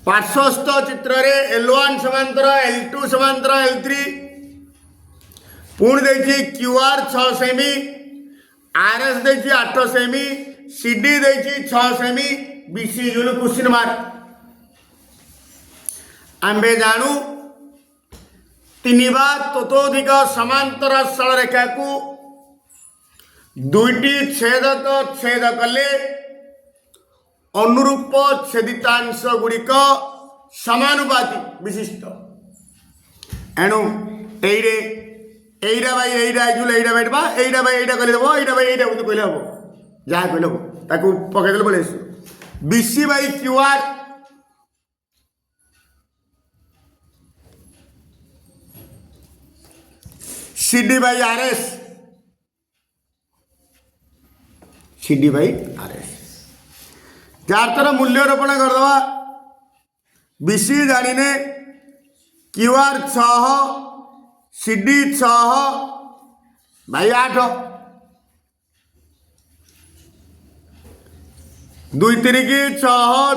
पार्श्वस्थ चित्र रे L1 समांतर L2 समांतर L3 पुणी देछि QR 6 सेमी RS देछि 8 सेमी CD देछि 6 सेमी BC जुल क्वेश्चन मार्क आंबे जानू तीन बार ततोधिक समांतर सरल रेखा को दुईटी छेदक छेद कले अनुरूप छेदितांश गुड़िक समानुपाती विशिष्ट एणु एईरा भाई एईरा जुल एईरा बैठबा एईरा भाई एईरा कले देबो एईरा भाई एईरा बुझ कहले हबो जहा कहले हबो ताकू पके देले बोले BC by QR CD by RS CD by RS चार तरह मूल्यरोपण करदवा BC जानिने QR 6 CD 6 बाई 8 दुई तिरिकी 6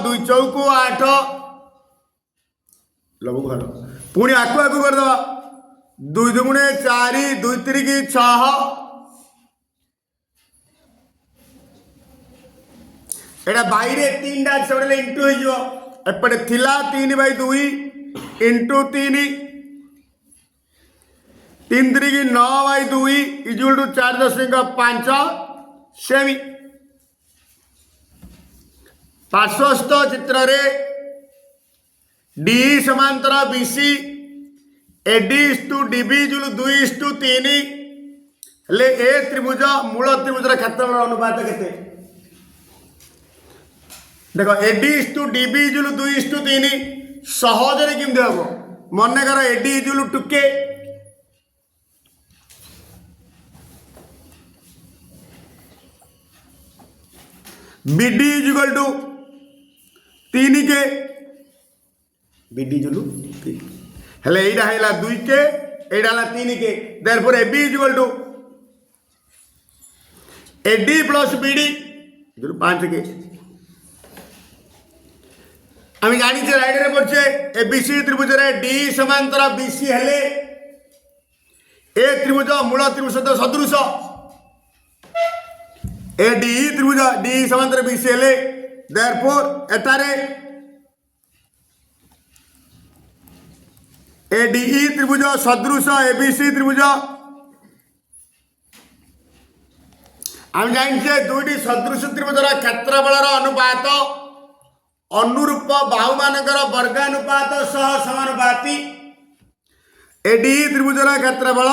दुई चौकू 8 लगू घर पुणी आकु आकु करदवा दुई दुगुणे 4 दुई तिरिकी 6 एटा बाहर 3 टा सब इंटू हो एपटे थिला 3 बाई 2 इंटू 3 3 तिरिकी 9 बाई 2 इजुल टू 4.5 सेमी पार्श्वस्थ चित्र रे D समांतर BC AD टू DB जुल 2:3 हेले ए त्रिभुज मूल त्रिभुजर क्षेत्रफल अनुपात केते देखो AD टू DB जुल 2:3 सहज रे किम देबो मन कर AD जुल टुके BD इक्वल टू 3 के BD जुल 3 हेले एटा हैला 2 के एटा हला 3 के therefore AB equal to AD plus BD जुल 5 के आम जानी राइट रे पड़छे ABC त्रिभुज रे D समांतर BC हेले ए त्रिभुज मूल त्रिभुज सहित सदृश AD त्रिभुज D समांतर BC हेले देयरफॉर एटारे ADE त्रिभुज सदृश ABC त्रिभुज आम जानिछे दुईटी सदृश त्रिभुजर क्षेत्रफलर अनुपात अनुरूप बाहु मानकर वर्गानुपात सह समानुपाती ADE त्रिभुजर क्षेत्रफल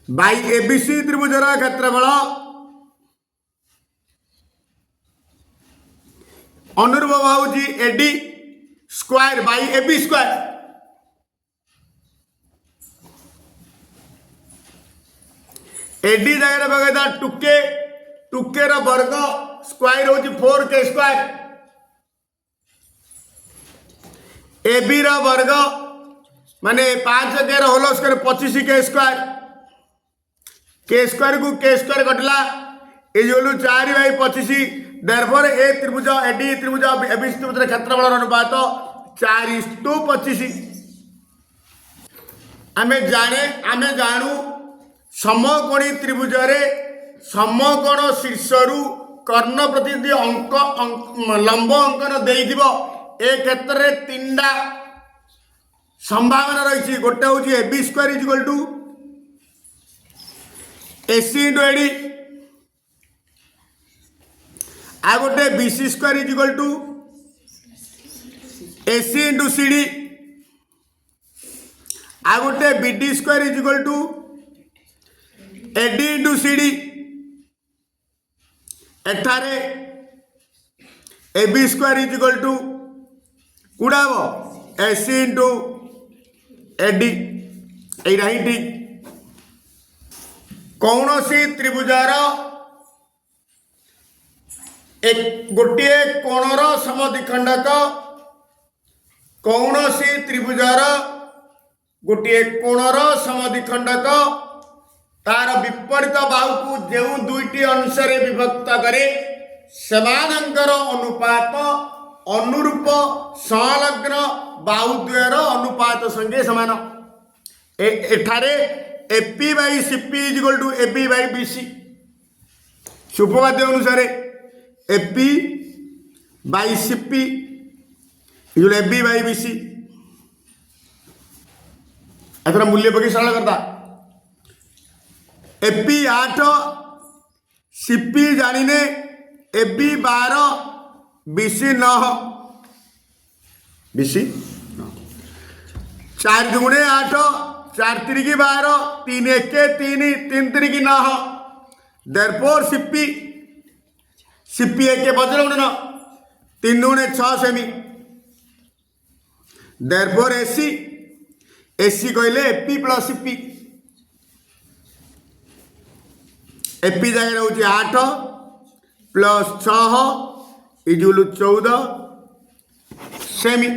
बाई ABC त्रिभुजर क्षेत्रफल अनुरूप बाहु जी AD square by AB square AD जगह बगैदा टुके रो वर्ग स्क्वायर होची 4k स्क्वायर AB रो वर्ग माने 5 के रो whole square 25k square k square को k स्क्वायर कटला ए जोलु 4 बाई 25 देयरफॉर ए त्रिभुज AD त्रिभुज ABC त्रिभुजर क्षेत्रफल अनुपात 4:25 आमे जानू समकोणी त्रिभुज रे समकोण शीर्षरु कर्ण प्रतिनिधि अंक लंब अंकन देइदिबो ए क्षेत्र रे तीनटा संभावना रही गोटे हूँ AB square equal to AC into AD आ गोटे BC square equal to AC into CD आ गोटे BD square equal to AD into CD एठारे AB स्क्वायर इक्वल टू कूड़ा हम AC इंटू AD यही ठीक कौन सी त्रिभुजार एक गोटे कोणर समद्विखंडक कौन सी त्रिभुजार गोटे कोणर समद्विखंडक तार विपरीत बाहु को जो दुईटी अंश विभक्त करे सेमानंकर अनुपात अनुरूप संलग्न बाहुद्वयर अनुपात संगे समान। एठारे AP by CP is equal to AB by BC. सुपवाद्य अनुसार AP by CP is AB by BC. एथर मूल्य पकड़ सरल करता एपी 8 सीपी जानिने एबी 12 बीसी 9 बीसी 4 दुगुणे 8 4 तिरिकी 12 3 1 3 3 तिरिकी 9 देयरफॉर सीपी सीपी 1 बजर गुणन 3 दुगुणे 6 सेमी देयरफॉर एसी एसी कहले एपी प्लस सीपी एपी जगह हूँ 8 प्लस 6 इजुल 14 सेमी।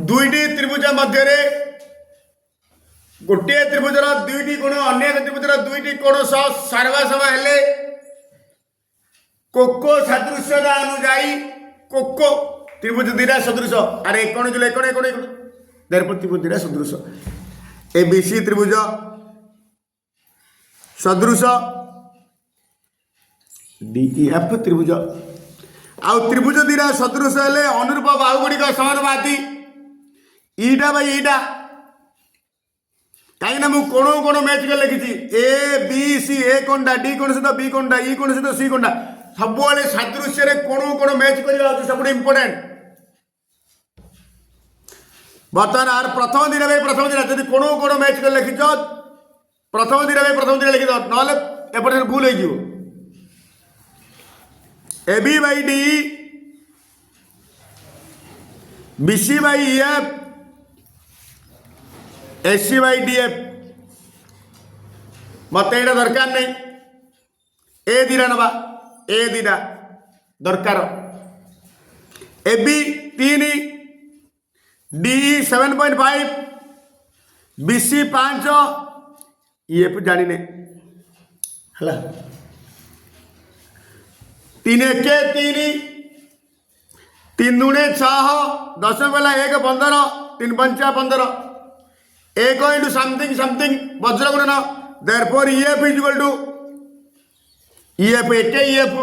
दुईटी त्रिभुज मध्य गोटे त्रिभुजर दुईटी कोण अन्य त्रिभुजर दुईटी कोण सह सर्वासम हेले कोको सदृशता अनुजाई कोको त्रिभुज दीटा सदृश अरे एक जुल एक देयरफॉर त्रिभुज दीटा सदृश एबीसी त्रिभुज सदृश डीईएफ त्रिभुज आउ त्रिभुज दीटा सदृश हेले अनुरूप बाहु गुड़िक समानुपाती ईटा बाई ईटा कहीं मुझे कोण कोण मैच कर लिखी A B C A कोणटा D कोण सहित बी कोणटा ई कोण सहित सी कोणटा सब सादृश्य कोण कोण मैच कर सब इंपोर्टेंट। बर्तमान आर प्रथम दिन प्रथम दिन जब कोण कोण मैच कर लिखी प्रथम दिन लिखी दो ना एपटे भूल हो AB by D BC by EF AC by DF मत ये दरकार नहीं ए दीटा नवा ए दीटा दरकार एबी 3 डीई 7.5 बीसी 5 ईएफ जानी ने हला 3 1 3 3 दुणे 6 10 बेला 1 15 3 5 15 1 इंटू समथिंग समथिंग वज्र गुणन therefore EF is equal to EF 1 EF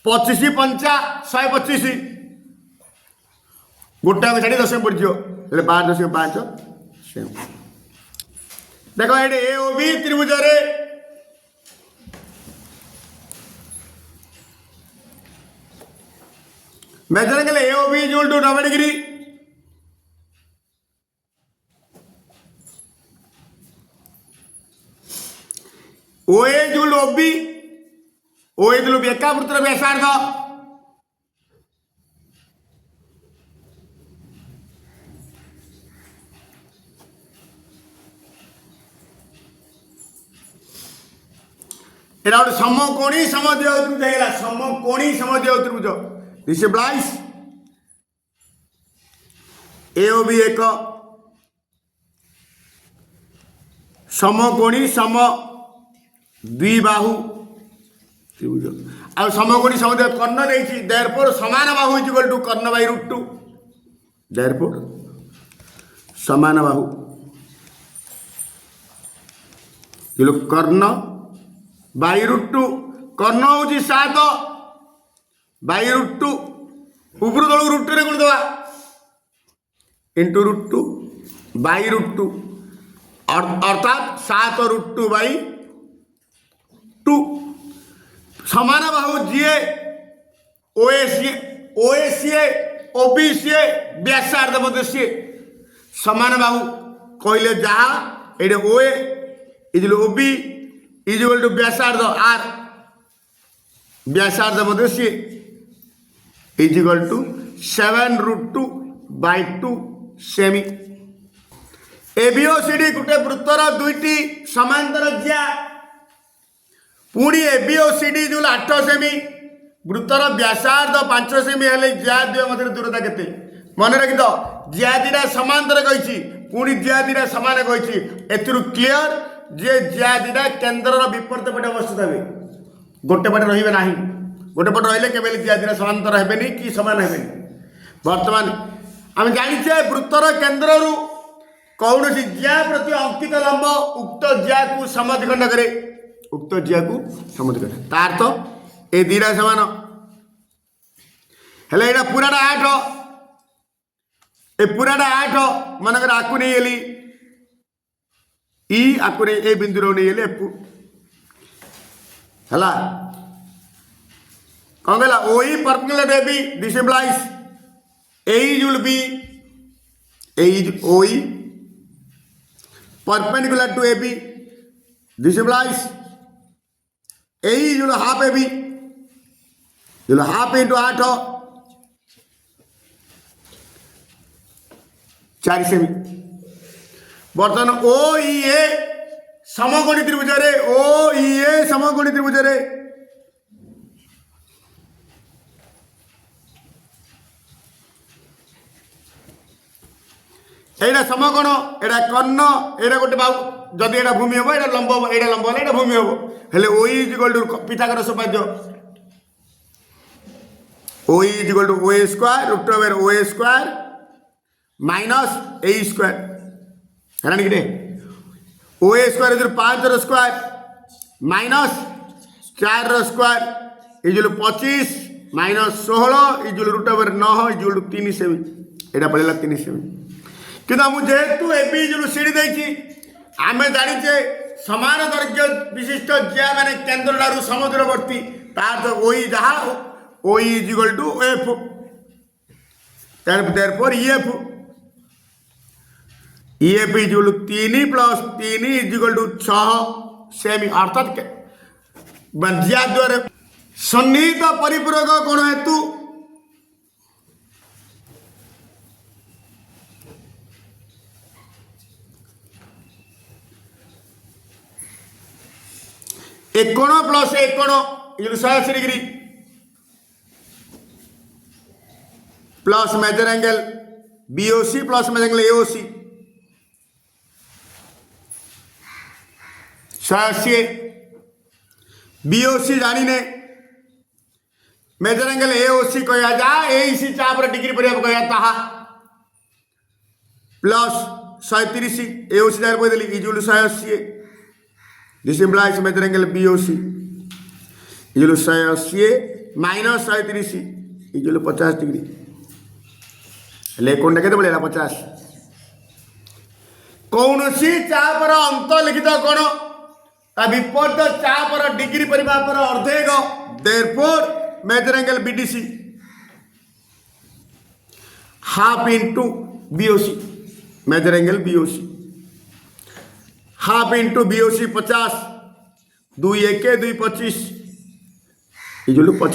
25 5 125 गोटा छाड़ी 10 पड़ो 5 देखो ये ए ओ बी त्रिभुज मेजर कले A O B is equal to 90 degree OA जुल ओबी ओए जुल एकावृत्तर व्यासार्ध एरा गोटे समकोणी समद्विबाहु त्रिभुज है समकोणी समद्विबाहु त्रिभुज this implies A O B एक समकोणी सम द्विबाहु त्रिभुज आ समकोणी समद्विबाहु कर्ण देछि देयरफॉर समान बाहु इज इक्वल टू कर्ण बाई रूट 2 देयरफॉर समान बाहु ये लोग कर्ण बाई रूट 2 कर्ण हूँ 7 बाई रूट 2 ऊपर तल रूट 2 रे गुण दवा इंटू रूट 2 बाई रूट 2 अर्थात 7 रूट 2 बाई 2 समान बाहु जीए ओएसीए ओबीसीए व्यासार्ध मध्य सी समान बाहु कहले जहा ये OA is OB is equal to व्यासार्ध आर व्यासार्ध मध्य C is equal to 7 root 2 by 2 सेमी एबीओसीडी गोटे वृत्तर दुईटी समांतर जिया पुणी एबीओसीडी जो 8 सेमी वृत्तर व्यासार्ध 5 सेमी हेले जिया दुई मध्य दूरता केते मन रखी जिया दीटा समांतर कही पुणी जिया दीटा सामान कही एथुरु क्लियर जे ज्या दुटा केन्द्र विपरीत पटे अवस्थित हे गोटे पटे रे ना गोटे पटे रही केवल ज्या दुटा समांतर हेबेनी कि समान हेबेनी वर्तमान आम जाचे वृत्तर केन्द्र कौन ज्या प्रति अंकित लंब उक्त ज्या को समद्विखंड करे उक्त ज्या को समद्विखंड तार तो ए दुटा समान हेले एटा पूराटा 8 ए पूराटा 8 मनकर आकु नहीं गली ई आकु नहीं ए बिंदु नहीं गली हला कौन कहला OE perpendicular to AB this implies AE will be AE OE perpendicular to AB this implies AE will half AB will half into 8 4 सेमी बर्तमान ओ ई ए समकोणी त्रिभुज रे ओ ई ए समकोणी त्रिभुज रे एटा समकोण एटा कर्ण एटा गोटे बाहु जदि एटा भूमि हम एटा लंब हम एटा लंब एटा भूमि हम हेले O E is equal to Pythagoras उपपाद्य O E is equal to O A square root over O A square minus A square है ना कि ओ ए स्क्वायर इज 5 रो स्क्वायर माइनस 4 रो square is 25 minus 16 is root over 9 is 3 सेमी एटा पड़ेगा 3 semi किंतु हम जेहेतु एबी जो सीढ़ी देछि आमे जानिचे समान दैर्घ्य विशिष्ट ज्या माने केंद्र ठारू समुद्रवर्ती तार तो ओई जहा ओई is equal to F therefore EF EF is equal to 3 plus 3 is equal to 6 सेमी अर्थात ज्या द्वारा सन्निहित परिपूरक कोण हेतु एक कोण प्लस एक कोण ये 180 degree plus major angle BOC plus major angle AOC 180 BOC जानी ने मेजर एंगल एओसी कह जा एसी चापर डिग्री पर कह ताहा प्लस 130 एओसी दार कह देली is equal 180 this implies measure angle BOC is equal 180 minus 130 is equal 50 degree ले कोन केते बोलेला 50 कौन सी चापर अंत लिखित कोण ता विपरीत चापर डिग्री परिमाप पर अर्धेक therefore measure angle BDC half into BOC measure angle BOC half into BOC 50 2 1 2 25 ये जो 25